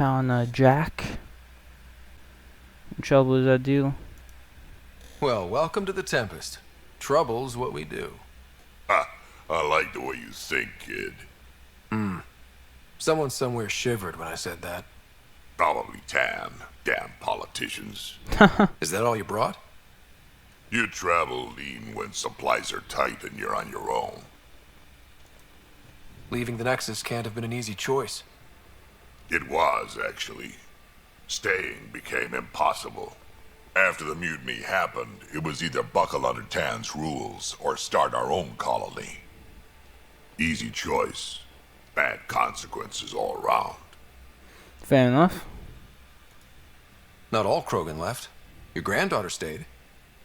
Found Jack. In trouble is that deal? Well, welcome to the Tempest. Trouble's what we do. Ha! I like the way you think, kid. Someone somewhere shivered when I said that. Probably Tan. Damn politicians. Is that all you brought? You travel lean when supplies are tight and you're on your own. Leaving the Nexus can't have been an easy choice. It was, actually. Staying became impossible. After the mutiny happened, it was either buckle under Tan's rules or start our own colony. Easy choice. Bad consequences all around. Fair enough. Not all Krogan left. Your granddaughter stayed.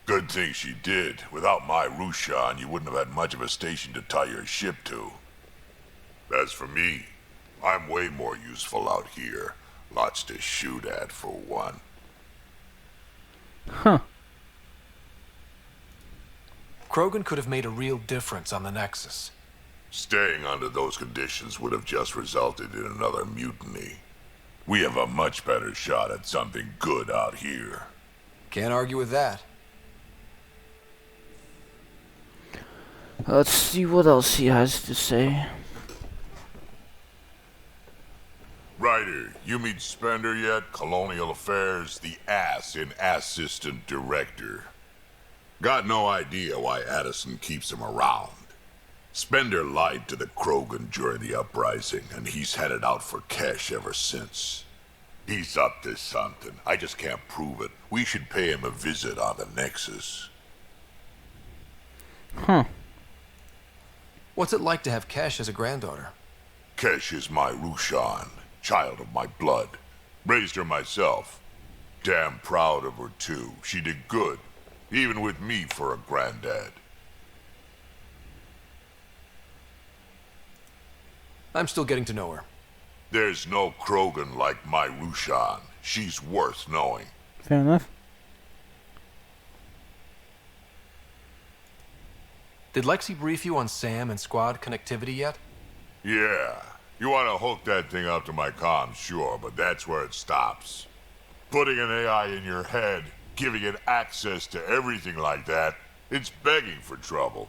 Good thing she did. Without my Rushan, you wouldn't have had much of a station to tie your ship to. As for me, I'm way more useful out here. Lots to shoot at, for one. Huh. Krogan could have made a real difference on the Nexus. Staying under those conditions would have just resulted in another mutiny. We have a much better shot at something good out here. Can't argue with that. Let's see what else he has to say. Ryder, you meet Spender yet? Colonial Affairs, the ass in assistant director. Got no idea why Addison keeps him around. Spender lied to the Krogan during the uprising, and he's headed out for cash ever since. He's up to something. I just can't prove it. We should pay him a visit on the Nexus. Huh. What's it like to have Kesh as a granddaughter? Kesh is my Rushan, child of my blood. Raised her myself. Damn proud of her, too. She did good, even with me for a granddad. I'm still getting to know her. There's no Krogan like my Rushan. She's worth knowing. Fair enough. Did Lexi brief you on SAM and squad connectivity yet? Yeah. You want to hook that thing up to my comms, sure, but that's where it stops. Putting an AI in your head, giving it access to everything like that, it's begging for trouble.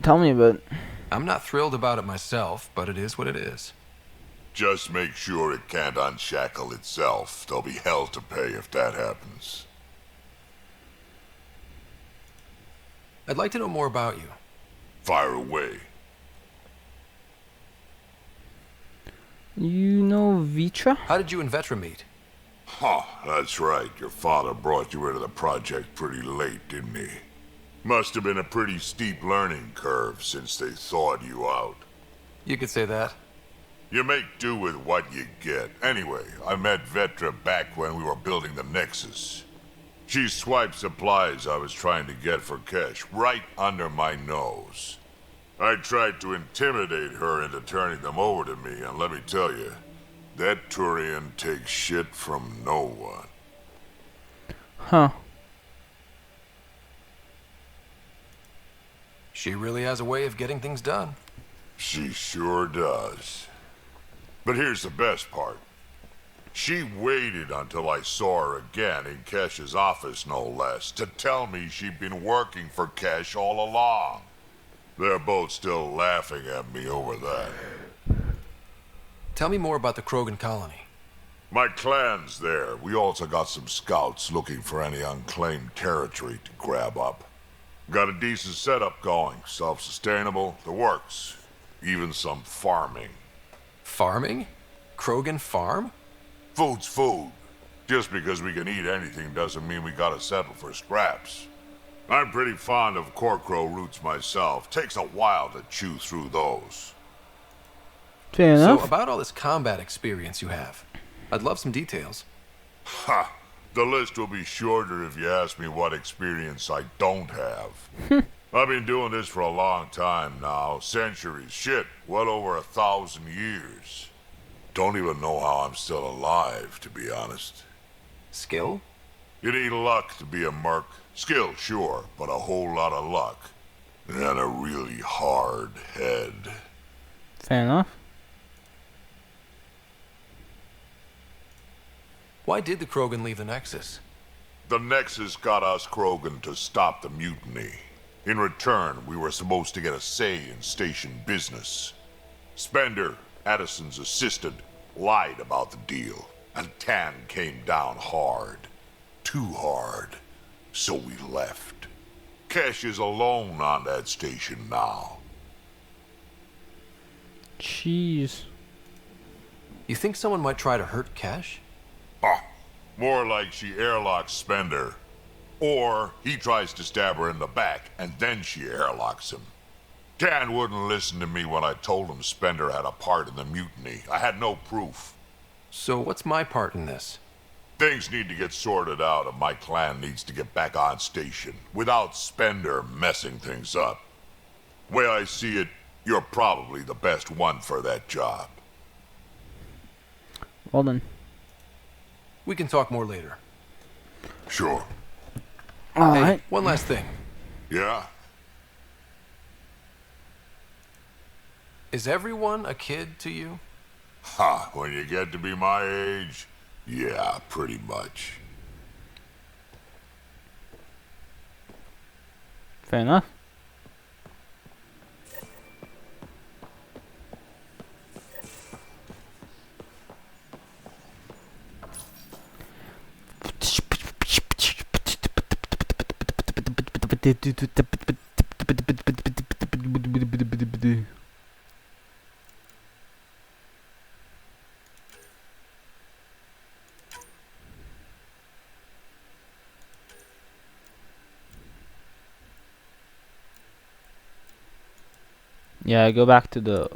Tell me about it. I'm not thrilled about it myself, but it is what it is. Just make sure it can't unshackle itself. There'll be hell to pay if that happens. I'd like to know more about you. Fire away. You know Vitra? How did you and Vetra meet? Huh, that's right. Your father brought you into the project pretty late, didn't he? Must have been a pretty steep learning curve since they thawed you out. You could say that. You make do with what you get. Anyway, I met Vetra back when we were building the Nexus. She swiped supplies I was trying to get for Kesh right under my nose. I tried to intimidate her into turning them over to me, and let me tell you, that Turian takes shit from no one. Huh. She really has a way of getting things done. She sure does. But here's the best part. She waited until I saw her again in Kesh's office, no less, to tell me she'd been working for Kesh all along. They're both still laughing at me over that. Tell me more about the Krogan colony. My clan's there. We also got some scouts looking for any unclaimed territory to grab up. Got a decent setup going. Self-sustainable, the works. Even some farming. Farming? Krogan farm? Food's food. Just because we can eat anything doesn't mean we gotta settle for scraps. I'm pretty fond of Korkro roots myself. Takes a while to chew through those. Fair So, enough. about all this combat experience you have, I'd love some details. Ha! The list will be shorter if you ask me what experience I don't have. I've been doing this for a long time now. Centuries. Shit, well over 1,000 years. Don't even know how I'm still alive, to be honest. Skill? You need luck to be a merc. Skill, sure, but a whole lot of luck. And a really hard head. Fair enough. Why did the Krogan leave the Nexus? The Nexus got us Krogan to stop the mutiny. In return, we were supposed to get a say in station business. Spender, Addison's assistant, lied about the deal, and Tan came down hard. Too hard. So we left. Kesh is alone on that station now. Jeez. You think someone might try to hurt Kesh? More like she airlocks Spender. Or he tries to stab her in the back, and then she airlocks him. Tan wouldn't listen to me when I told him Spender had a part in the mutiny. I had no proof. So what's my part in this? Things need to get sorted out, and my clan needs to get back on station, without Spender messing things up. Way I see it, you're probably the best one for that job. Well then. We can talk more later. Sure. Alright. Hey, one last thing. Yeah? Is everyone a kid to you? Ha, when you get to be my age, yeah, pretty much. Fair enough. Yeah, go back to the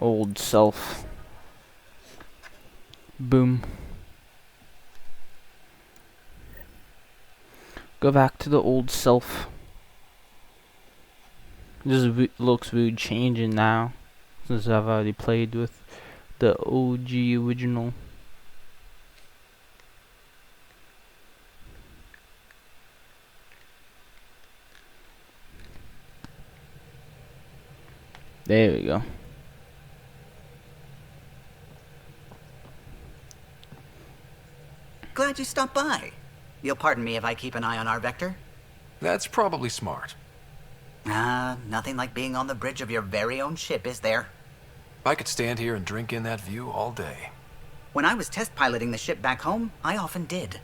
old self. Boom. Go back to the old self. This looks weird changing now, since I've already played with the OG original. There we go. Glad you stopped by. You'll pardon me if I keep an eye on our Vector? That's probably smart. Nothing like being on the bridge of your very own ship, is there? I could stand here and drink in that view all day. When I was test piloting the ship back home, I often did.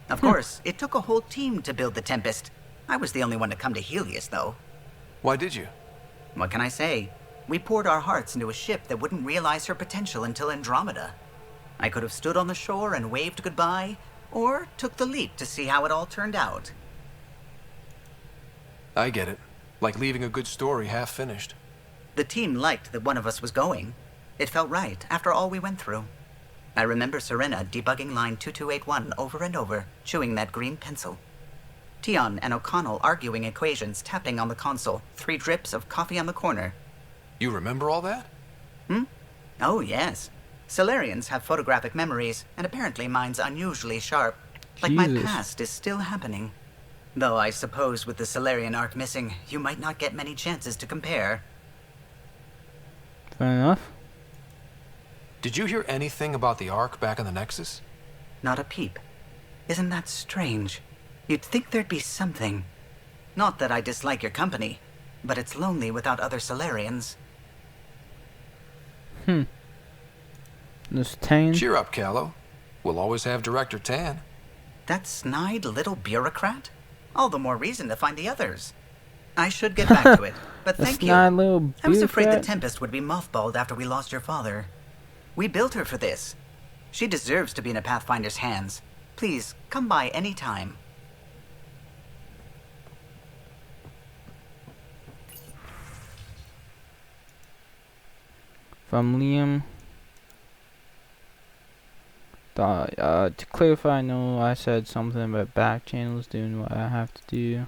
Of course, it took a whole team to build the Tempest. I was the only one to come to Helios, though. Why did you? What can I say? We poured our hearts into a ship that wouldn't realize her potential until Andromeda. I could have stood on the shore and waved goodbye, or took the leap to see how it all turned out. I get it. Like leaving a good story half finished. The team liked that one of us was going. It felt right after all we went through. I remember Serena debugging line 2281 over and over, chewing that green pencil. Tion and O'Connell arguing equations, tapping on the console, 3 drips of coffee on the corner. You remember all that? Oh, yes. Solarians have photographic memories, and apparently mine's unusually sharp. Like my Jesus. past is still happening. Though I suppose with the Solarian arc missing, you might not get many chances to compare. Fair enough. Did you hear anything about the Ark back in the Nexus? Not a peep. Isn't that strange? You'd think there'd be something. Not that I dislike your company, but it's lonely without other Solarians. This Tane. Cheer up, Callow. We'll always have Director Tan. That snide little bureaucrat? All the more reason to find the others. I should get back to it, but The thank you. snide little I was afraid the bureaucrat. Tempest would be mothballed after we lost your father. We built her for this. She deserves to be in a Pathfinder's hands. Please, come by any time. From Liam. To clarify, no, I said something about back channels doing what I have to do.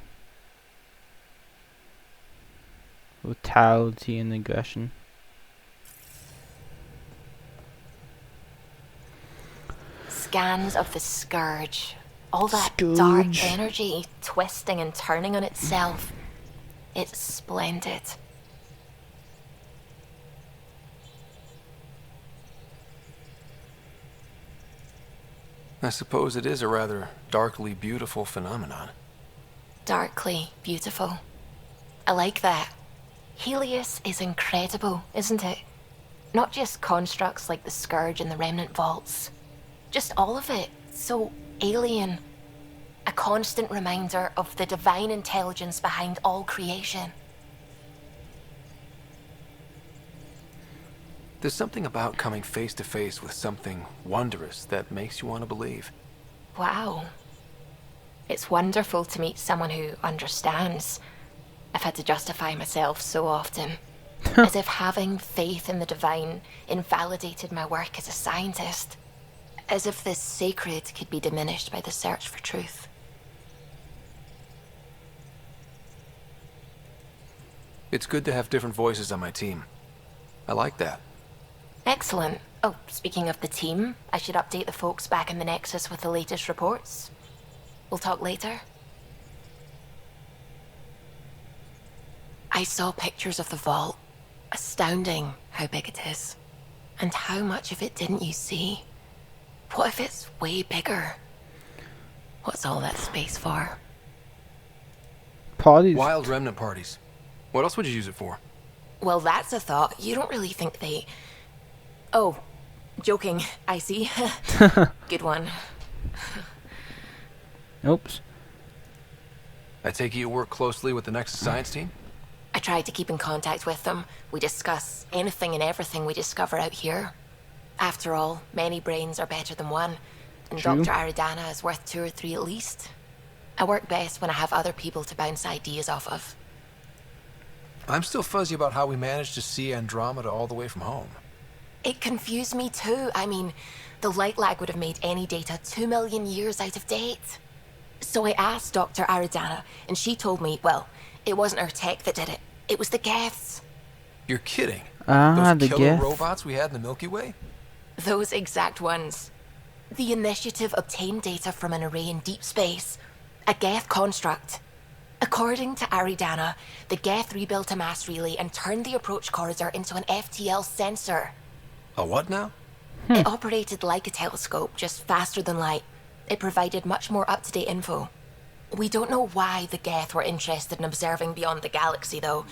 Brutality and aggression. Scans of the Scourge. All that dark Scourge. energy twisting and turning on itself. It's splendid. I suppose it is a rather darkly beautiful phenomenon. Darkly beautiful. I like that. Helios is incredible, isn't it? Not just constructs like the Scourge and the Remnant Vaults. Just all of it. So alien. A constant reminder of the divine intelligence behind all creation. There's something about coming face to face with something wondrous that makes you want to believe. Wow. It's wonderful to meet someone who understands. I've had to justify myself so often. As if having faith in the divine invalidated my work as a scientist. As if this sacred could be diminished by the search for truth. It's good to have different voices on my team. I like that. Excellent. Oh, speaking of the team, I should update the folks back in the Nexus with the latest reports. We'll talk later. I saw pictures of the vault. Astounding how big it is. And how much of it didn't you see? What if it's way bigger? What's all that space for? Parties. Wild remnant parties. What else would you use it for? Well, that's a thought. You don't really think they... Oh, joking, I see. Good one. Oops. I take it you work closely with the Nexus science team? I try to keep in contact with them. We discuss anything and everything we discover out here. After all, many brains are better than one, and True. Dr. Aridana is worth 2 or 3 at least. I work best when I have other people to bounce ideas off of. I'm still fuzzy about how we managed to see Andromeda all the way from home. It confused me too. I mean, the light lag would have made any data 2 million years out of date. So I asked Dr. Aridana, and she told me, well, it wasn't her tech that did it. It was the Geths. You're kidding. Ah, the Those killer Geth. robots we had in the Milky Way? Those exact ones. The initiative obtained data from an array in deep space. A Geth construct. According to Aridana, the Geth rebuilt a mass relay and turned the approach corridor into an FTL sensor. A what now? It operated like a telescope, just faster than light. It provided much more up-to-date info. We don't know why the Geth were interested in observing beyond the galaxy, though.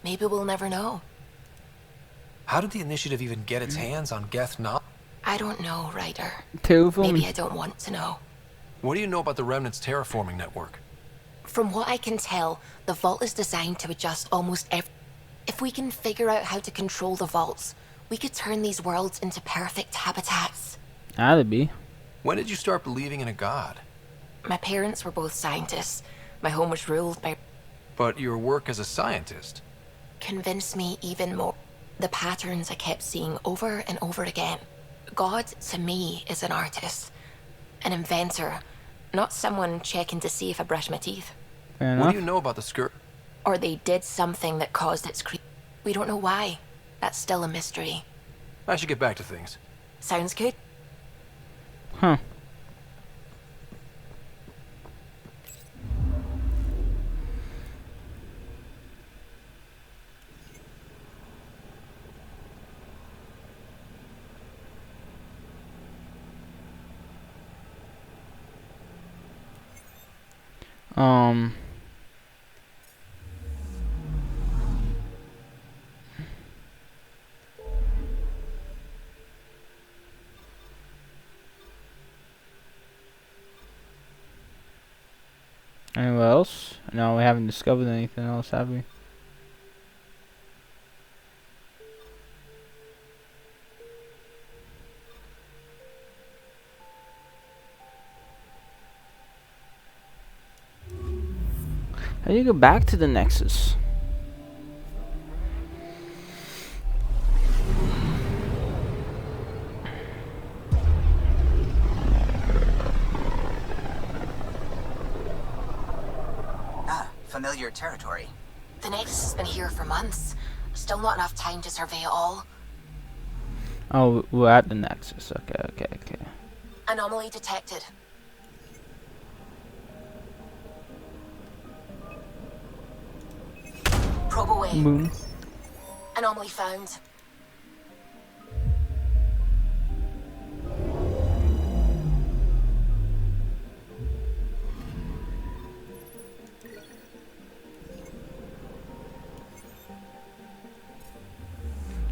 Maybe we'll never know. How did the initiative even get its hands on Geth knowledge? I don't know, Ryder. Terraforming. Maybe I don't want to know. What do you know about the Remnant's terraforming network? From what I can tell, the vault is designed to adjust almost every... If we can figure out how to control the vaults, we could turn these worlds into perfect habitats. That'd be. When did you start believing in a god? My parents were both scientists. My home was ruled by... But your work as a scientist? Convinced me even more. The patterns I kept seeing over and over again. God, to me, is an artist. An inventor. Not someone checking to see if I brush my teeth. Fair What enough. do you know about the skirt? Or they did something that caused its We don't know why. That's still a mystery. I should get back to things. Sounds good. Huh. Um. Anyone else? No, we haven't discovered anything else, have we? How do you go back to the Nexus? Familiar territory. The Nexus has been here for months. Still not enough time to survey it all. Oh, we're at the Nexus. Okay. Anomaly detected. Probe away. Boom. Anomaly found.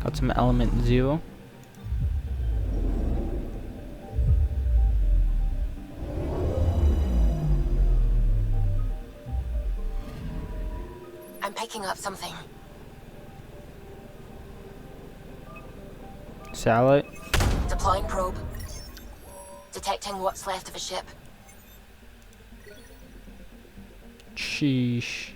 Got some element 0. I'm picking up something. Satellite. Deploying probe. Detecting what's left of a ship. Sheesh.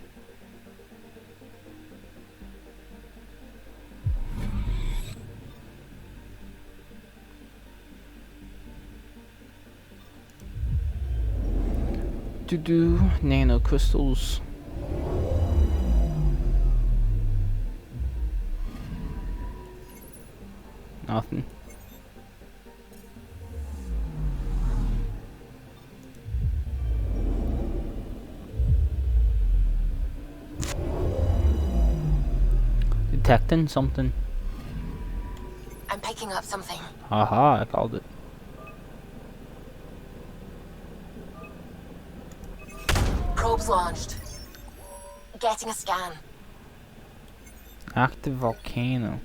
Nano crystals. Nothing. Detecting something. I'm picking up something. Haha, I called it. Probes launched. Getting a scan. Active volcano.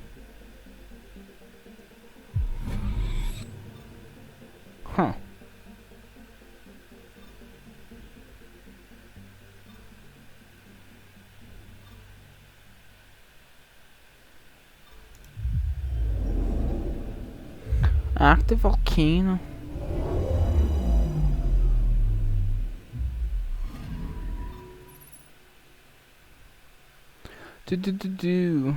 Huh. Active volcano. Do.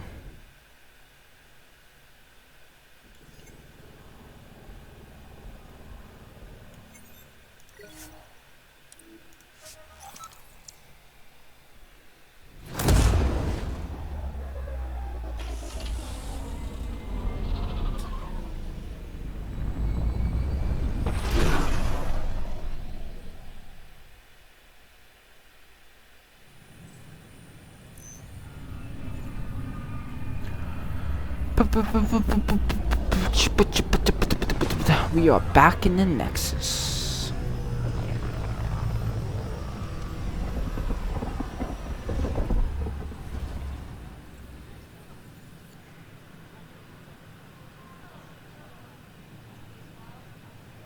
We are back in the Nexus.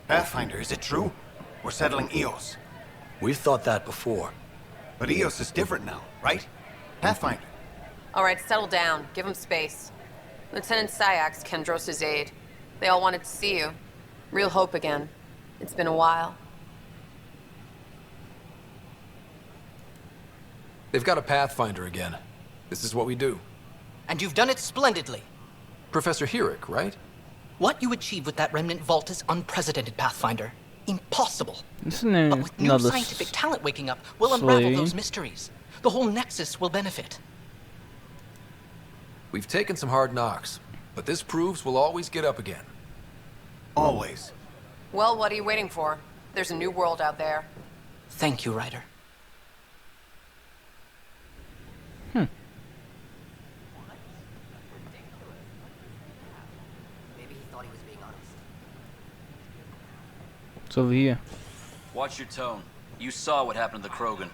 Pathfinder, is it true? We're settling Eos. We've thought that before. But Eos is different now, right? Pathfinder. All right, settle down. Give him space. Lieutenant Syax, Kendros' aide. They all wanted to see you. Real hope again. It's been a while. They've got a Pathfinder again. This is what we do. And you've done it splendidly. Professor Herrick, right? What you achieved with that remnant vault is unprecedented, Pathfinder. Impossible. Isn't But with new another scientific talent waking up, we'll unravel slave? those mysteries. The whole Nexus will benefit. We've taken some hard knocks, but this proves we'll always get up again. Always. Well, what are you waiting for? There's a new world out there. Thank you, Ryder. It's over here. Watch your tone. You saw what happened to the Krogan.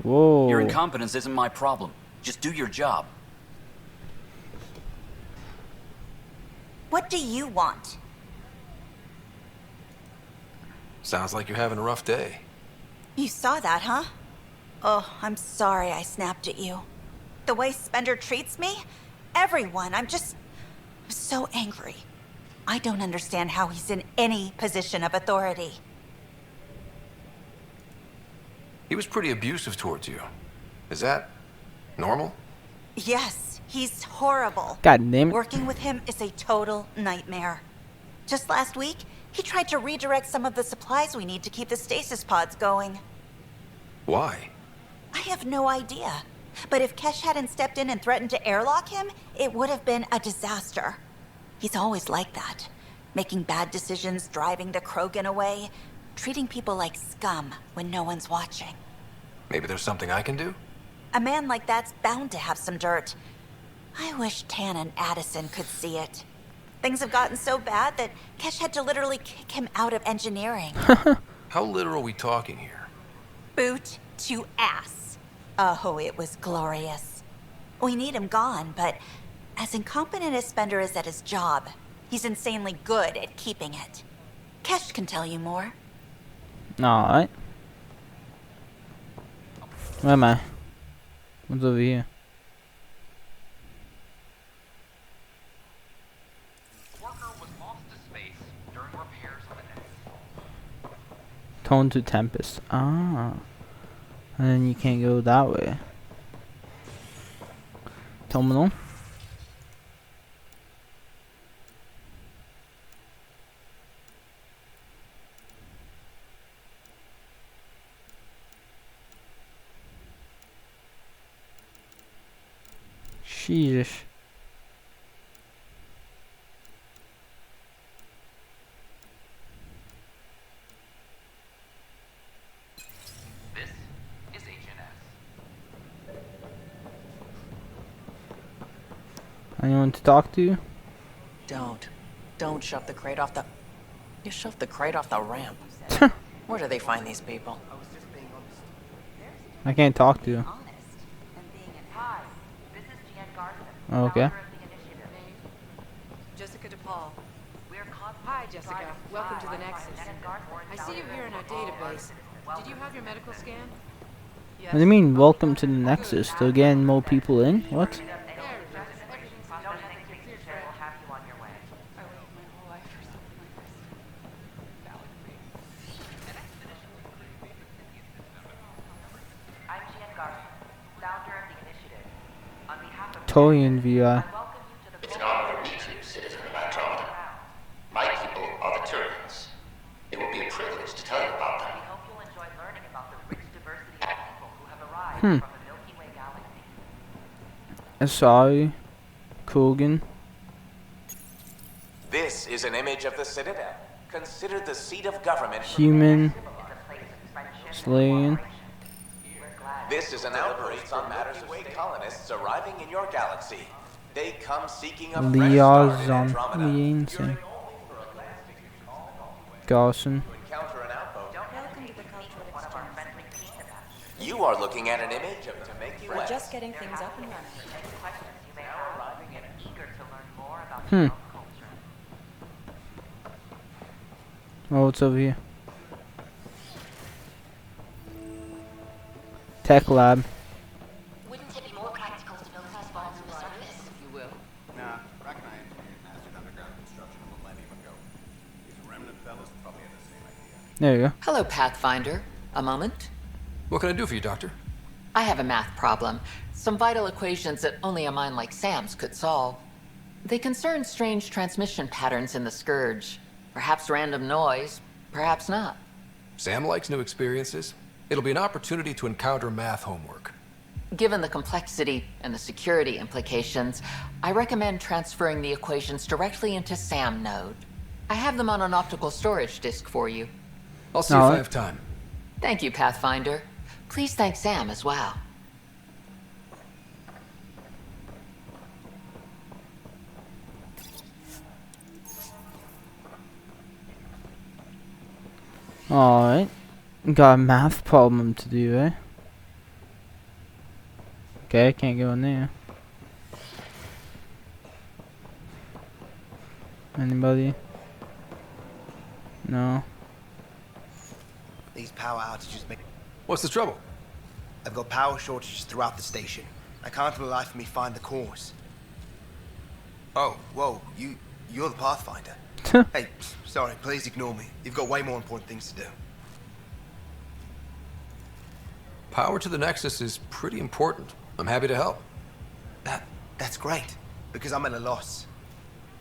Whoa. Your incompetence isn't my problem. Just do your job. What do you want? Sounds like you're having a rough day. You saw that, huh? Oh, I'm sorry I snapped at you. The way Spender treats me? Everyone, I'm so angry. I don't understand how he's in any position of authority. He was pretty abusive towards you. Is that normal? Yes, he's horrible. God damn it. Working with him is a total nightmare. Just last week, he tried to redirect some of the supplies we need to keep the stasis pods going. Why? I have no idea. But if Kesh hadn't stepped in and threatened to airlock him, it would have been a disaster. He's always like that. Making bad decisions, driving the Krogan away, treating people like scum when no one's watching. Maybe there's something I can do? A man like that's bound to have some dirt. I wish Tan and Addison could see it. Things have gotten so bad that Kesh had to literally kick him out of engineering. How literal are we talking here? Boot to ass. Oh, it was glorious. We need him gone, but as incompetent as Spender is at his job, he's insanely good at keeping it. Kesh can tell you more. Alright. Where am I? What's over here? Tone to Tempest. Ah. And then you can't go that way. Terminal. Jesus. Anyone to talk to? Don't shove the crate off the... You shoved the crate off the ramp. Where do they find these people? I can't talk to you. Okay. Jessica DePaul. Hi, Jessica. Welcome to the Nexus. I see you here in our database. Did you have your medical scan? What do you mean, welcome to the Nexus? They're getting more people in? What? Torian VR. It's an honor to meet you, citizen of Andromeda. My people are the Turians. It will be a privilege to tell you about them. We hope you'll enjoy learning about the rich diversity of people who have arrived from the Milky Way galaxy. Sorry, Krogan. This is an image of the Citadel, considered the seat of government. Human. Slaying. This is an outpost on matters of state colonists arriving in your galaxy. They come seeking a fresh start in Andromeda. Garson. You are looking at an image of Temeki We're West. just getting things up and running. Oh, what's over here? Tech lab. Wouldn't it be more practical to build first bonds on the surface? You will. Nah, Rack and I engineered mastered underground construction a millennium ago. These remnant fellas probably had the same idea. There you go. Hello, Pathfinder. A moment? What can I do for you, Doctor? I have a math problem. Some vital equations that only a mind like Sam's could solve. They concern strange transmission patterns in the Scourge. Perhaps random noise, perhaps not. Sam likes new experiences. It'll be an opportunity to encounter math homework. Given the complexity and the security implications, I recommend transferring the equations directly into SAM node. I have them on an optical storage disk for you. I'll see if I have time. Thank you, Pathfinder. Please thank Sam as well. Alright. Got a math problem to do, eh? Okay, I can't go in there. Anybody? No. These power outages make... What's the trouble? I've got power shortages throughout the station. I can't for the life of me find the cause. Oh, whoa, you're the Pathfinder. Hey, sorry, please ignore me. You've got way more important things to do. Power to the Nexus is pretty important. I'm happy to help. That's great, because I'm at a loss.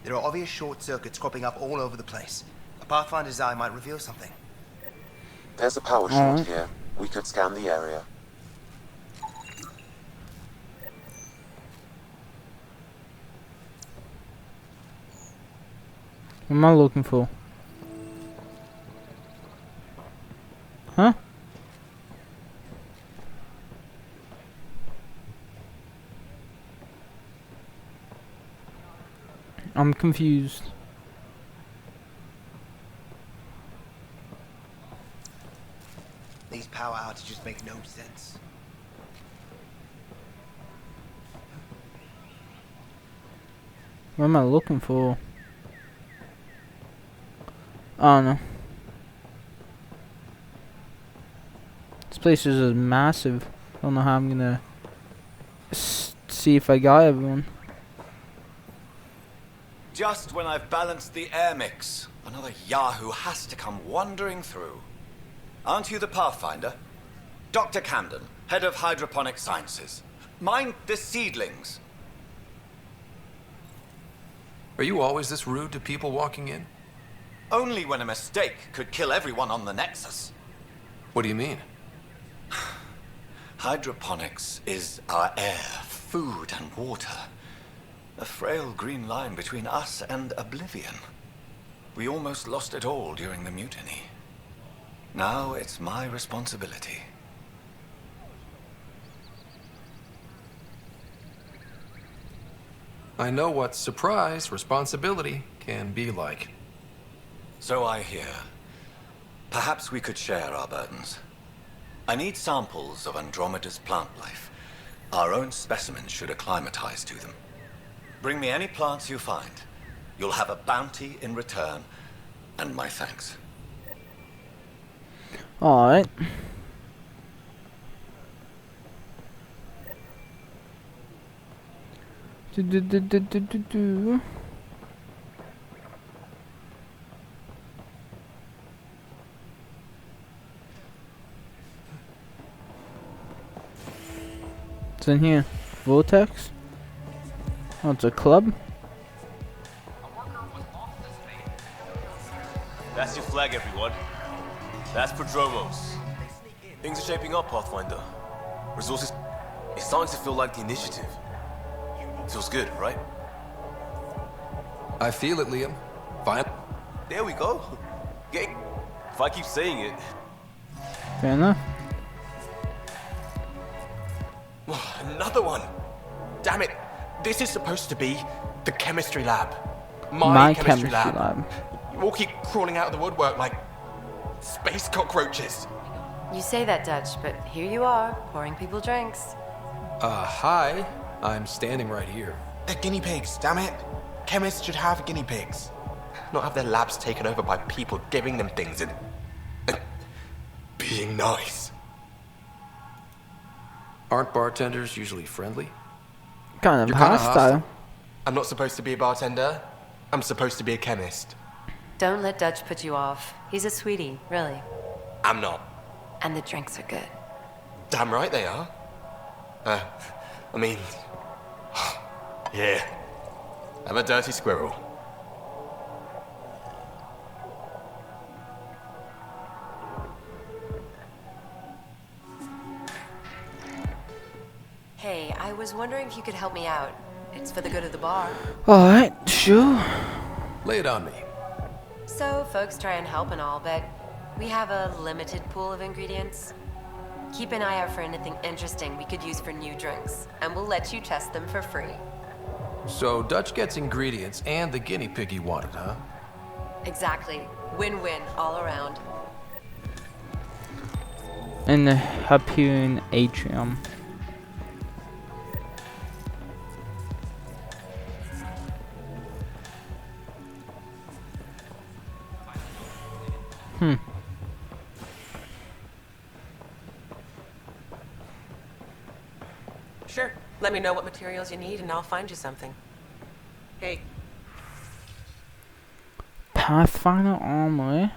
There are obvious short circuits cropping up all over the place. A Pathfinder's eye might reveal something. There's a power short here. We could scan the area. What am I looking for? Huh? I'm confused. These power outages make no sense. What am I looking for? Oh no. This place is massive. I don't know how I'm gonna see if I got everyone. Just when I've balanced the air mix, another Yahoo has to come wandering through. Aren't you the Pathfinder? Dr. Camden, head of hydroponic sciences. Mind the seedlings. Are you always this rude to people walking in? Only when a mistake could kill everyone on the Nexus. What do you mean? Hydroponics is our air, food, and water. A frail green line between us and oblivion. We almost lost it all during the mutiny. Now it's my responsibility. I know what surprise responsibility can be like. So I hear. Perhaps we could share our burdens. I need samples of Andromeda's plant life. Our own specimens should acclimatize to them. Bring me any plants you find. You'll have a bounty in return, and my thanks. Alright. What's in here? Vortex? Oh, it's a club? That's your flag, everyone. That's Prodromos. Things are shaping up, Pathfinder. Resources... It's starting to feel like the initiative. Feels good, right? I feel it, Liam. Fine. There we go. If I keep saying it... Fair enough. Another one! Damn it! This is supposed to be the chemistry lab. My chemistry lab. You all keep crawling out of the woodwork like space cockroaches. You say that, Dutch, but here you are, pouring people drinks. Hi. I'm standing right here. They're guinea pigs, damn it. Chemists should have guinea pigs. Not have their labs taken over by people giving them things and being nice. Aren't bartenders usually friendly? Kind of You're hostile. I'm not supposed to be a bartender. I'm supposed to be a chemist. Don't let Dutch put you off. He's a sweetie, really. I'm not. And the drinks are good. Damn right they are. I mean... yeah. I'm a dirty squirrel. Hey, I was wondering if you could help me out. It's for the good of the bar. Alright, sure. Lay it on me. So, folks try and help and all, but we have a limited pool of ingredients. Keep an eye out for anything interesting we could use for new drinks, and we'll let you test them for free. So Dutch gets ingredients and the guinea pig he wanted, huh? Exactly. Win-win all around. In the Hyperion Atrium. Sure. Let me know what materials you need and I'll find you something. Hey. Pathfinder Armory.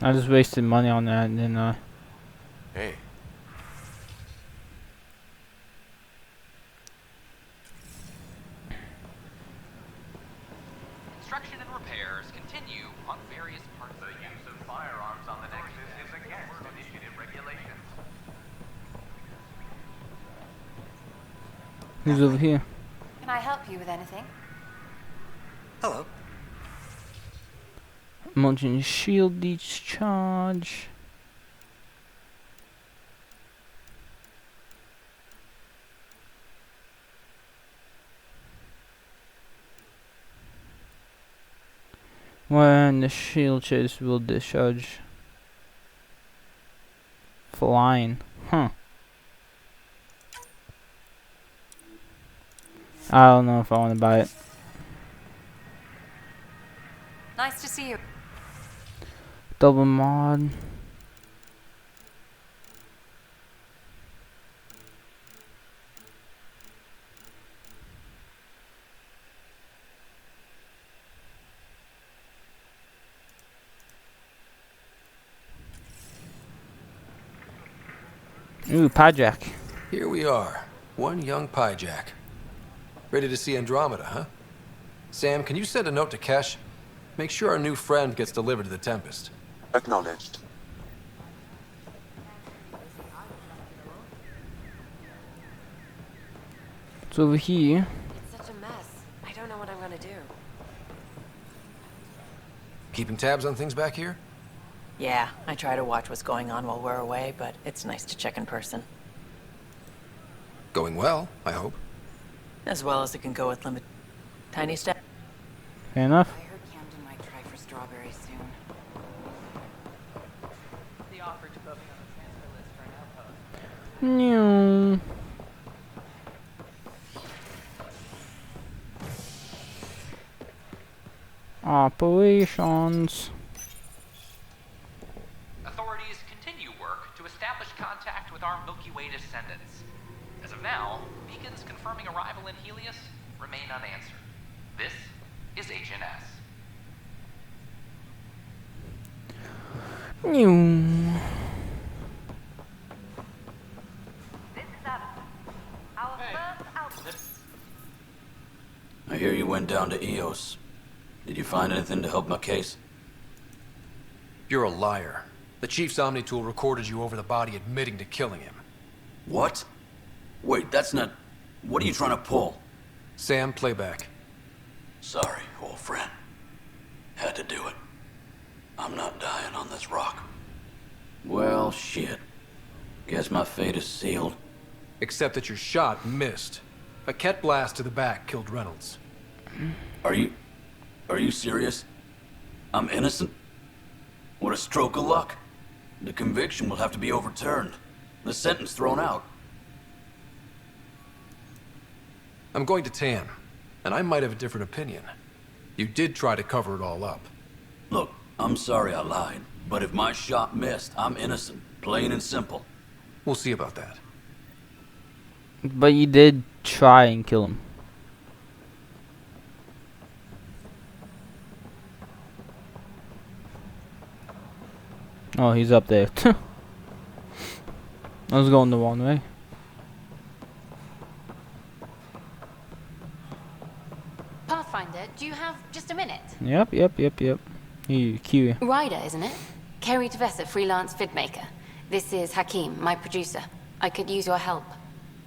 I just wasted money on that, and then Hey. Construction and repairs continue on various parts of the use of firearms on the Nexus is against initiative regulations. who's over here? Can I help you with anything? Hello. Emergency shield discharge. When the shield chase will discharge. Flying. Huh. I don't know if I want to buy it. Nice to see you. Double mod. Ooh, Pyjack. Here we are. One young Pyjack. Ready to see Andromeda, huh? Sam, can you send a note to Kesh? Make sure our new friend gets delivered to the Tempest. Acknowledged. It's over here. It's such a mess. I don't know what I'm gonna do. Keeping tabs on things back here? Yeah, I try to watch what's going on while we're away, but it's nice to check in person. Going well, I hope. As well as it can go with limited tiny step. Fair enough. I heard Camden might try for strawberries soon. The offer to put me on the transfer list for an outpost. No. Operations. Authorities continue work to establish contact with our Milky Way descendants. As of now, beacons confirming arrival in Helios remain unanswered. This is HNS. New. I hear you went down to Eos. Did you find anything to help my case? You're a liar. The Chief's Omnitool recorded you over the body admitting to killing him. What? Wait, that's not... What are you trying to pull? Sam, playback. Sorry, old friend. Had to do it. I'm not dying on this rock. Well, shit. Guess my fate is sealed. Except that your shot missed. A Ket blast to the back killed Reynolds. Are you serious? I'm innocent? What a stroke of luck. The conviction will have to be overturned. The sentence thrown out. I'm going to Tan, and I might have a different opinion. You did try to cover it all up. Look, I'm sorry I lied, but if my shot missed, I'm innocent. Plain and simple. We'll see about that. But you did try and kill him. Oh, he's up there. I was going the wrong way. Pathfinder, do you have just a minute? Yep. You, Kiwi. Ryder, isn't it? Kerry Tavessa, freelance vidmaker. This is Hakim, my producer. I could use your help.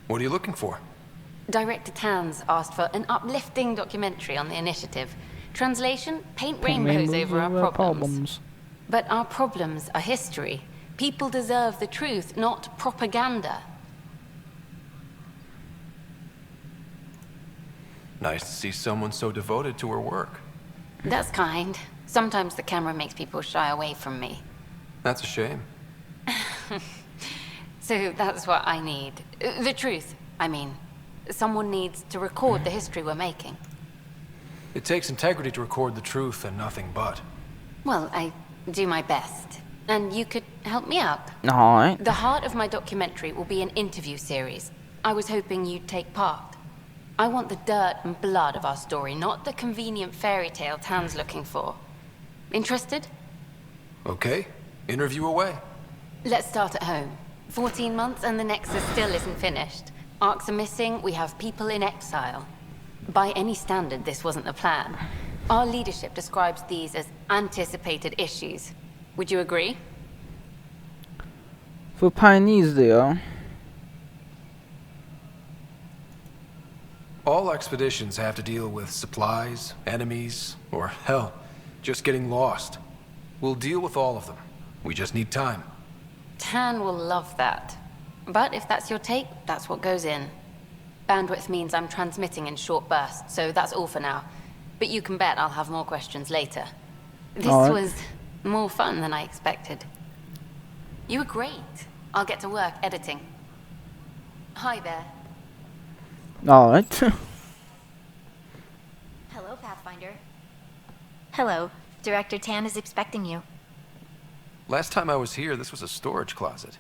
What are you looking for? Director Tans asked for an uplifting documentary on the initiative. Translation, paint rainbows over our problems. But our problems are history. People deserve the truth, not propaganda. Nice to see someone so devoted to her work. That's kind. Sometimes the camera makes people shy away from me. That's a shame. So that's what I need. The truth, I mean. Someone needs to record the history we're making. It takes integrity to record the truth and nothing but. Well, I do my best. And you could help me out. Alright. The heart of my documentary will be an interview series. I was hoping you'd take part. I want the dirt and blood of our story, not the convenient fairy tale Tan's looking for. Interested? Okay, Interview away. Let's start at home. 14 months and the Nexus still isn't finished. Arcs are missing, we have people in exile. By any standard, this wasn't the plan. Our leadership describes these as anticipated issues. Would you agree? For pioneers they are. All expeditions have to deal with supplies, enemies, or hell, just getting lost. We'll deal with all of them. We just need time. Tan will love that. But if that's your take, that's what goes in. Bandwidth means I'm transmitting in short bursts, so that's all for now. But you can bet I'll have more questions later. This was more fun than I expected. You were great. I'll get to work editing. Hi there. Alright. Hello, Pathfinder. Hello. Director Tan is expecting you. Last time I was here, this was a storage closet.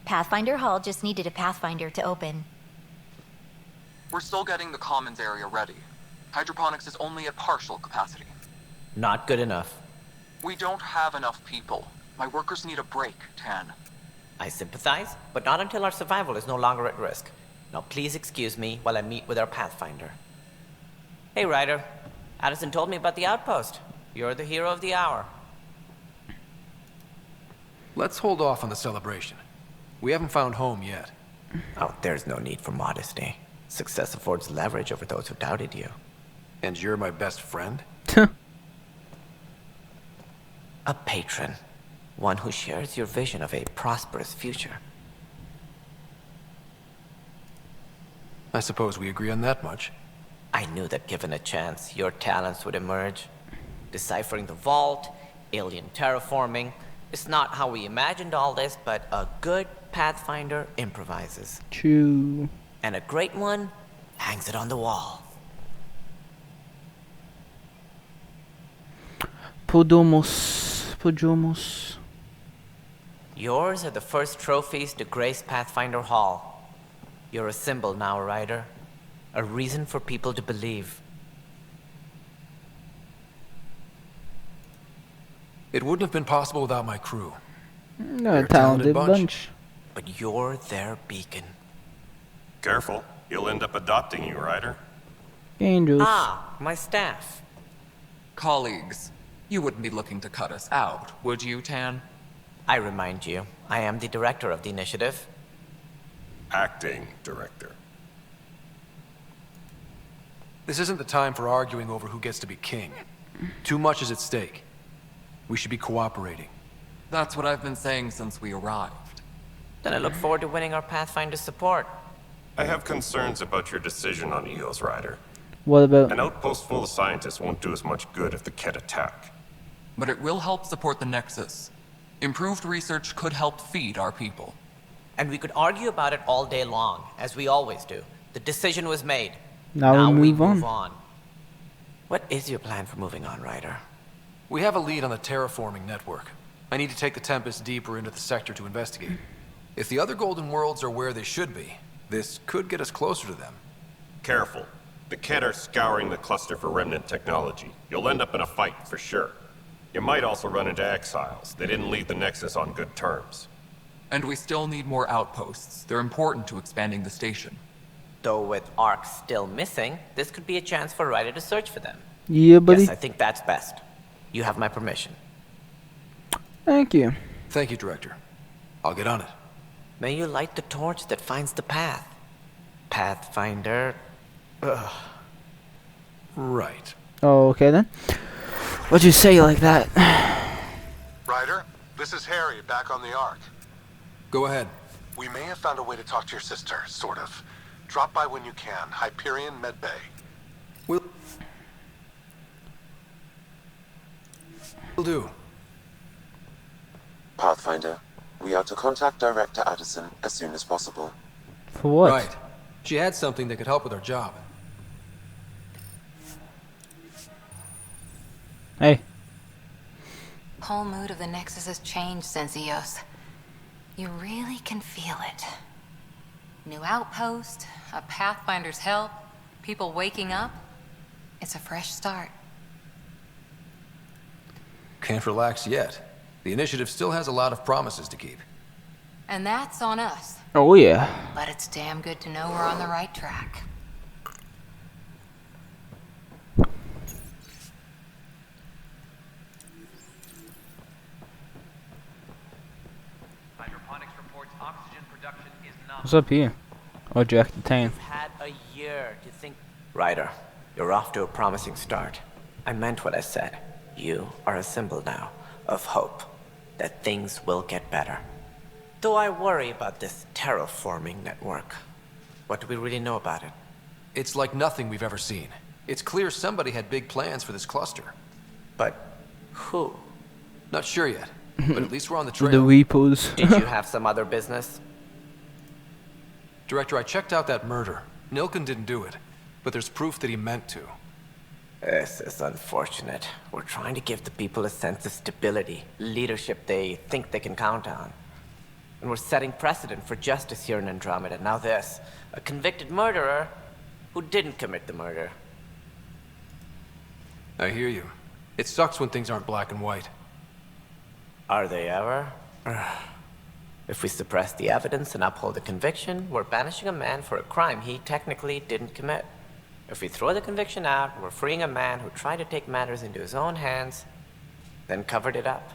Pathfinder Hall just needed a Pathfinder to open. We're still getting the commons area ready. Hydroponics is only at partial capacity. Not good enough. We don't have enough people. My workers need a break, Tan. I sympathize, but not until our survival is no longer at risk. Now please excuse me while I meet with our Pathfinder. Hey, Ryder. Addison told me about the outpost. You're the hero of the hour. Let's hold off on the celebration. We haven't found home yet. Oh, there's no need for modesty. Success affords leverage over those who doubted you. And you're my best friend? A patron. One who shares your vision of a prosperous future. I suppose we agree on that much. I knew that given a chance, your talents would emerge. Deciphering the vault, alien terraforming. It's not how we imagined all this, but a good Pathfinder improvises. True. And a great one hangs it on the wall. Podemos. Podemos. Yours are the first trophies to grace Pathfinder Hall. You're a symbol now, Ryder. A reason for people to believe. It wouldn't have been possible without my crew. They're a talented bunch. But you're their beacon. Careful. He'll end up adopting you, Ryder. Dangerous. Ah, my staff. Colleagues, you wouldn't be looking to cut us out, would you, Tan? I remind you, I am the director of the initiative. Acting director. This isn't the time for arguing over who gets to be king. Too much is at stake. We should be cooperating. That's what I've been saying since we arrived. Then I look forward to winning our Pathfinder support. I have concerns about your decision on Eos, Ryder. What about... An outpost full of scientists won't do as much good if the Kett attack. But it will help support the Nexus. Improved research could help feed our people. And we could argue about it all day long, as we always do. The decision was made. Now we move on. What is your plan for moving on, Ryder? We have a lead on the terraforming network. I need to take the Tempest deeper into the sector to investigate. If the other Golden Worlds are where they should be, this could get us closer to them. Careful. The Kett are scouring the cluster for remnant technology. You'll end up in a fight, for sure. You might also run into exiles. They didn't leave the Nexus on good terms. And we still need more outposts. They're important to expanding the station. Though with Ark still missing, this could be a chance for Ryder to search for them. Yeah, buddy. Yes, I think that's best. You have my permission. Thank you. Thank you, Director. I'll get on it. May you light the torch that finds the path. Pathfinder. Ugh. Right. Oh, okay then. What'd you say like that? Ryder, this is Harry, back on the Ark. Go ahead. We may have found a way to talk to your sister, sort of. Drop by when you can. Hyperion Med Bay. Will do. Pathfinder, we are to contact Director Addison as soon as possible. For what? Right. She had something that could help with our job. Hey. Whole mood of the Nexus has changed since Eos. You really can feel it. New outpost, a Pathfinder's help, people waking up. It's a fresh start. Can't relax yet. The initiative still has a lot of promises to keep. And that's on us. Oh yeah. But it's damn good to know we're on the right track. Hydroponics reports oxygen production is not... What's up here? Oh, Jack the Tank. You've had a year to think. Ryder, you're off to a promising start. I meant what I said. You are a symbol now of hope that things will get better. Though I worry about this terraforming network. What do we really know about it? It's like nothing we've ever seen. It's clear somebody had big plans for this cluster. But who? Not sure yet, but at least we're on the trail. The repos. Did you have some other business? Director, I checked out that murder. Nilken didn't do it, but there's proof that he meant to. This is unfortunate. We're trying to give the people a sense of stability, leadership they think they can count on. And we're setting precedent for justice here in Andromeda. Now this, a convicted murderer who didn't commit the murder. I hear you. It sucks when things aren't black and white. Are they ever? If we suppress the evidence and uphold the conviction, we're banishing a man for a crime he technically didn't commit. If we throw the conviction out, we're freeing a man who tried to take matters into his own hands, then covered it up.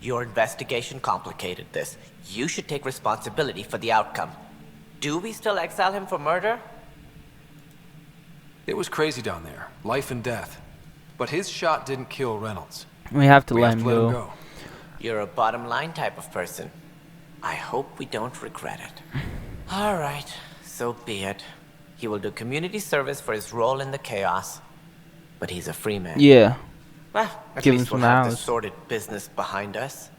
Your investigation complicated this. You should take responsibility for the outcome. Do we still exile him for murder? It was crazy down there, life and death. But his shot didn't kill Reynolds. We have to let him go. You're a bottom line type of person. I hope we don't regret it. All right, so be it. He will do community service for his role in the chaos. But he's a free man. Yeah. Well, at Give him least we'll some have the hours. sordid business behind us.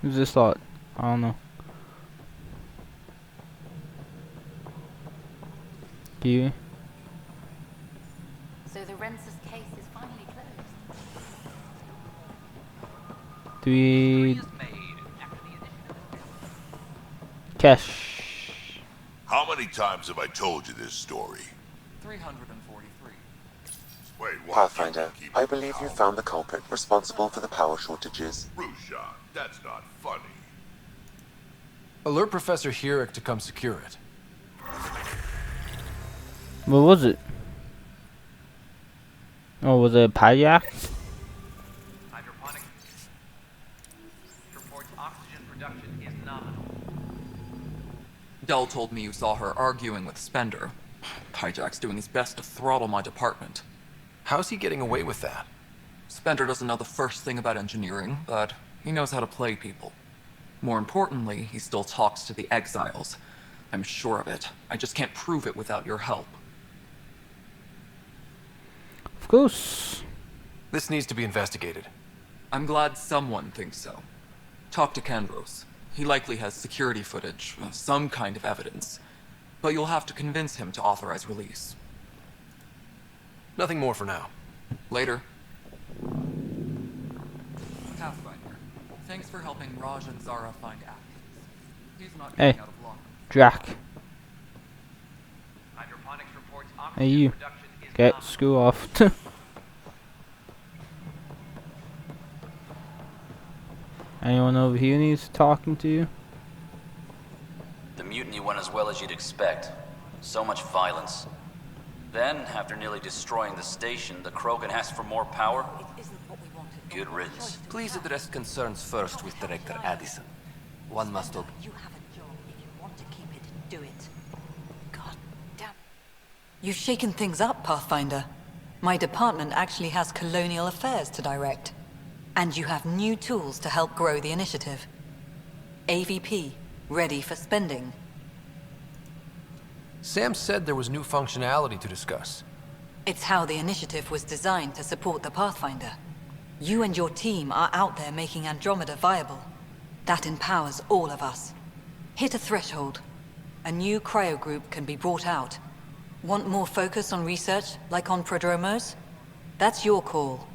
Who's this thought? I don't know. Kiwi. So the Rensis case is finally closed. Do we... Cash. How many times have I told you this story? 343. Wait, what? Pathfinder, I believe you found the culprit responsible for the power shortages. Rusha, that's not funny. Alert Professor Hurek to come secure it. What was it? Oh, was it a Pajak? Hydroponics reports oxygen production is nominal. Dell told me you saw her arguing with Spender. Pyjak's doing his best to throttle my department. How's he getting away with that? Spender doesn't know the first thing about engineering, but he knows how to play people. More importantly, he still talks to the exiles. I'm sure of it. I just can't prove it without your help. Of course. This needs to be investigated. I'm glad someone thinks so. Talk to Kandros. He likely has security footage, some kind of evidence. But you'll have to convince him to authorize release. Nothing more for now. Later. Pathfinder, thanks for helping Raj and Zara find Atkins. He's not Hey, getting out of luck. Jack. Hydroponics reports Hey, you. production is Get school off. Anyone over here needs talking to you? The mutiny went as well as you'd expect. So much violence. Then, after nearly destroying the station, the Krogan asked for more power. Good riddance. Please address concerns first with Director Addison. One must ob- You have a job. If you want to keep it, do it. God damn. You've shaken things up, Pathfinder. My department actually has colonial affairs to direct. And you have new tools to help grow the initiative. AVP, ready for spending. Sam said there was new functionality to discuss. It's how the initiative was designed to support the Pathfinder. You and your team are out there making Andromeda viable. That empowers all of us. Hit a threshold. A new cryo group can be brought out. Want more focus on research, like on Prodromos? That's your call.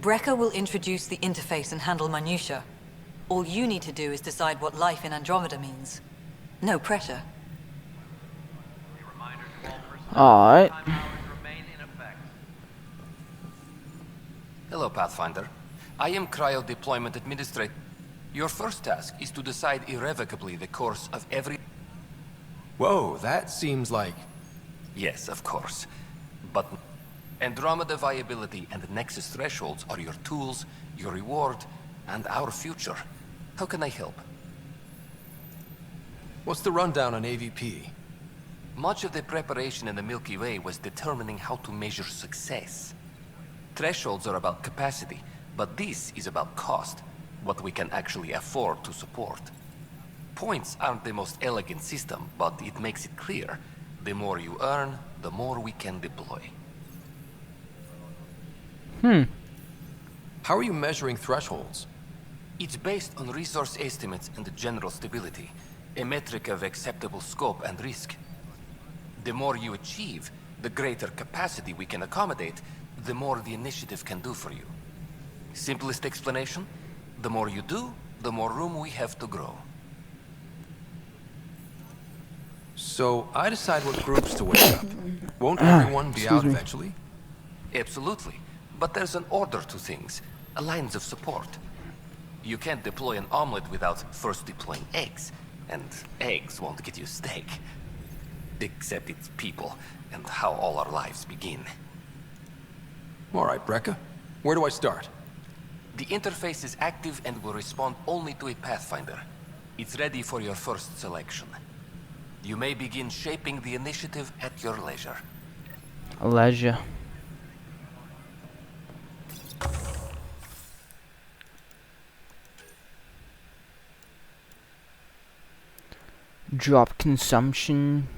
Brecker will introduce the interface and handle minutiae. All you need to do is decide what life in Andromeda means. No pressure. Alright. Hello, Pathfinder. I am Cryo Deployment Administrator. Your first task is to decide irrevocably the course of every... Whoa, that seems like... Yes, of course. But Andromeda viability and Nexus thresholds are your tools, your reward, and our future. How can I help? What's the rundown on AVP? Much of the preparation in the Milky Way was determining how to measure success. Thresholds are about capacity, but this is about cost, what we can actually afford to support. Points aren't the most elegant system, but it makes it clear. The more you earn, the more we can deploy. How are you measuring thresholds? It's based on resource estimates and general stability, a metric of acceptable scope and risk. The more you achieve, the greater capacity we can accommodate, the more the initiative can do for you. Simplest explanation, the more you do, the more room we have to grow. So, I decide what groups to wake up. Won't everyone be out eventually? Absolutely. But there's an order to things, a lines of support. You can't deploy an omelet without first deploying eggs, and eggs won't get you steak. Except it's people, and how all our lives begin. Alright, Brekka. Where do I start? The interface is active and will respond only to a Pathfinder. It's ready for your first selection. You may begin shaping the initiative at your leisure. Leisure. Drop consumption.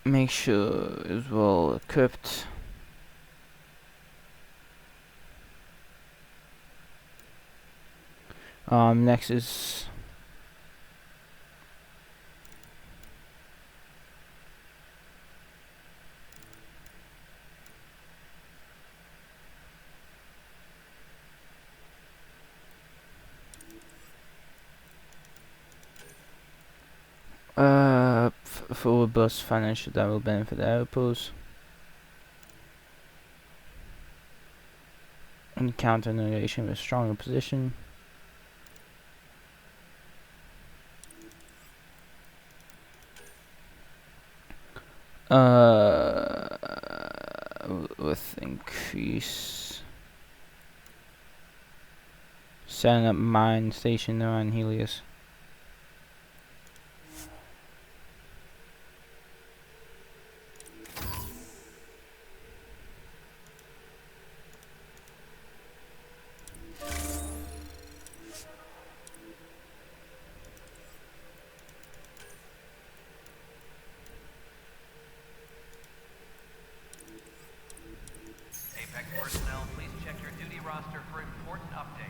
Make sure is well equipped. Next is for robust financial that will benefit the outposts. And counter negation with stronger position. With increase. Setting up mine station around Helios. Apex personnel, please check your duty roster for important updates.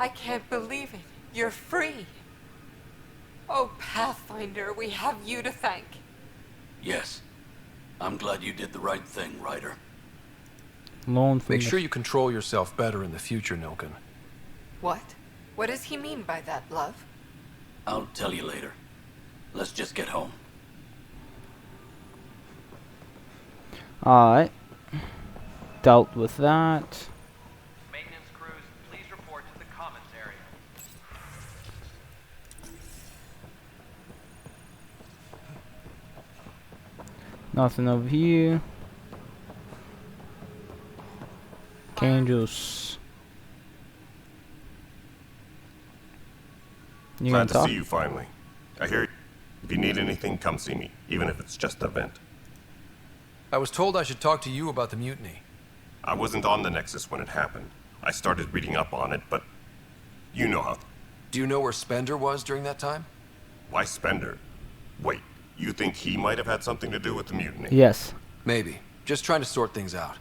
I can't believe it. You're free. Oh, Pathfinder, we have you to thank. Yes. I'm glad you did the right thing, Ryder. Make sure you control yourself better in the future, Nilken. What? What does he mean by that, love? I'll tell you later. Let's just get home. Alright. Dealt with that. Maintenance crews, please report to the commons area. Nothing over here. Cane juice. You Glad to talk? see you finally. I hear if you need anything, come see me, even if it's just a vent. I was told I should talk to you about the mutiny. I wasn't on the Nexus when it happened. I started reading up on it, but you know how. Do you know where Spender was during that time? Why Spender? Wait, you think he might have had something to do with the mutiny? Yes. Maybe. Just trying to sort things out.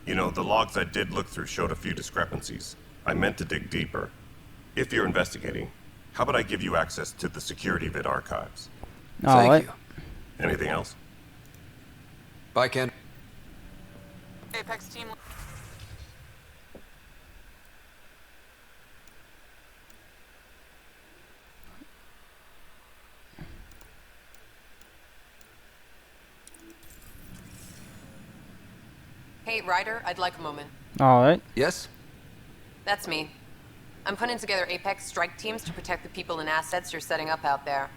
You know, the logs I did look through showed a few discrepancies. I meant to dig deeper. If you're investigating, how about I give you access to the SecurityVid archives? Thank you. Anything else? Bye, Ken. Apex team. Hey, Ryder, I'd like a moment. Alright. Yes? That's me. I'm putting together Apex strike teams to protect the people and assets you're setting up out there.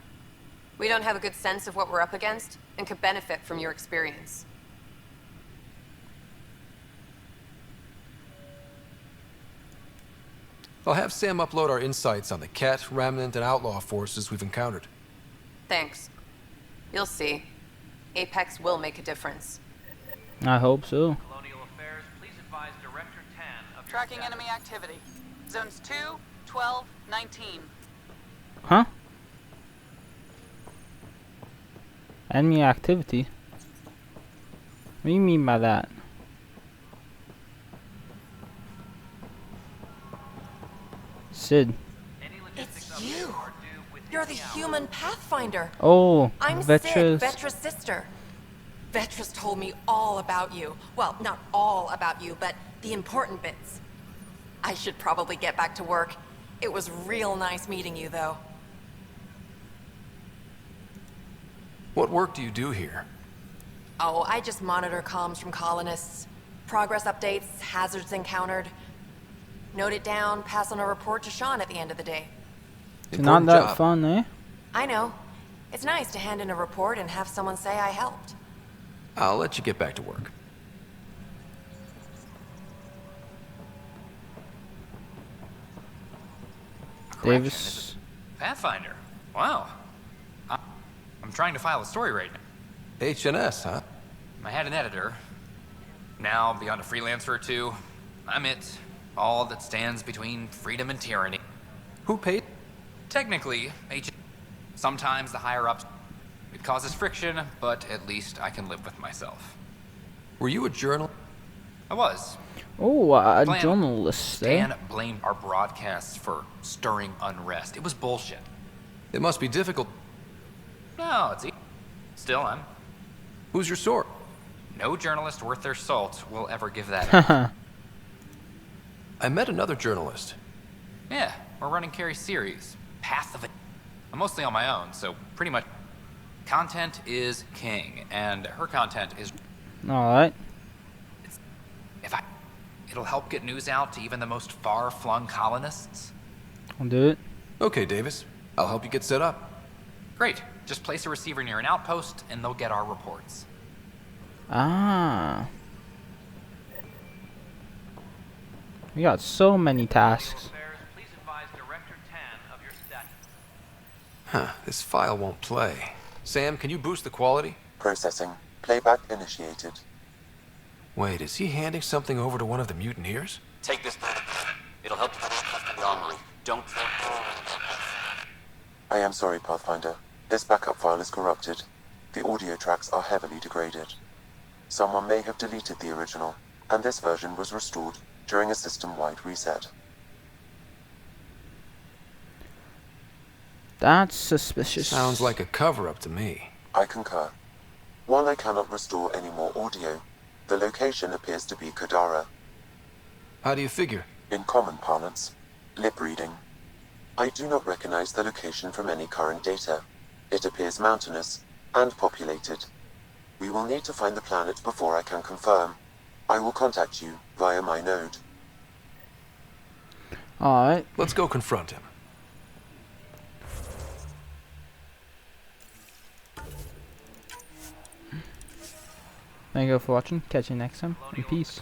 We don't have a good sense of what we're up against, and could benefit from your experience. I'll have Sam upload our insights on the Ket, Remnant, and Outlaw forces we've encountered. Thanks. You'll see. Apex will make a difference. I hope so. Colonial Affairs, please advise Director Tan of Tracking enemy activity. Zones 2, 12, 19. Huh? Enemy activity? What do you mean by that? Sid. It's you! You're the human Pathfinder! Oh, I'm Sid, Vetra's Vetra's sister. Vetra's told me all about you. Well, not all about you, but the important bits. I should probably get back to work. It was real nice meeting you, though. What work do you do here? Oh, I just monitor comms from colonists. Progress updates, hazards encountered. Note it down, pass on a report to Sean at the end of the day. It's not that fun, eh? I know. It's nice to hand in a report and have someone say I helped. I'll let you get back to work. Davis. Pathfinder. Wow. I'm trying to file a story right now. HNS, huh? I had an editor. Now, beyond a freelancer or two, I'm it. All that stands between freedom and tyranny. Who paid? Technically, sometimes the higher-ups. It causes friction, but at least I can live with myself. Were you a journalist? I was. Oh, a journalist, eh? Dan blamed our broadcasts for stirring unrest. It was bullshit. It must be difficult. No, it's easy. Still, I'm. Who's your source? No journalist worth their salt will ever give that up. I met another journalist. Yeah, we're running Carrie's series, Path of it. I'm mostly on my own, so pretty much content is king, and her content is. Alright. It'll help get news out to even the most far-flung colonists. I'll do it. Okay, Davis. I'll help you get set up. Great. Just place a receiver near an outpost, and they'll get our reports. Ah. We got so many tasks. Huh, this file won't play. Sam, can you boost the quality? Processing. Playback initiated. Wait, is he handing something over to one of the mutineers? Take this. It'll help you the armory. Don't. I am sorry, Pathfinder. This backup file is corrupted. The audio tracks are heavily degraded. Someone may have deleted the original, and this version was restored during a system-wide reset. That's suspicious. Sounds like a cover-up to me. I concur. While I cannot restore any more audio, the location appears to be Kadara. How do you figure? In common parlance, lip reading. I do not recognize the location from any current data. It appears mountainous and populated. We will need to find the planet before I can confirm. I will contact you via my node. Alright. Let's go confront him. Thank you for watching. Catch you next time. And peace.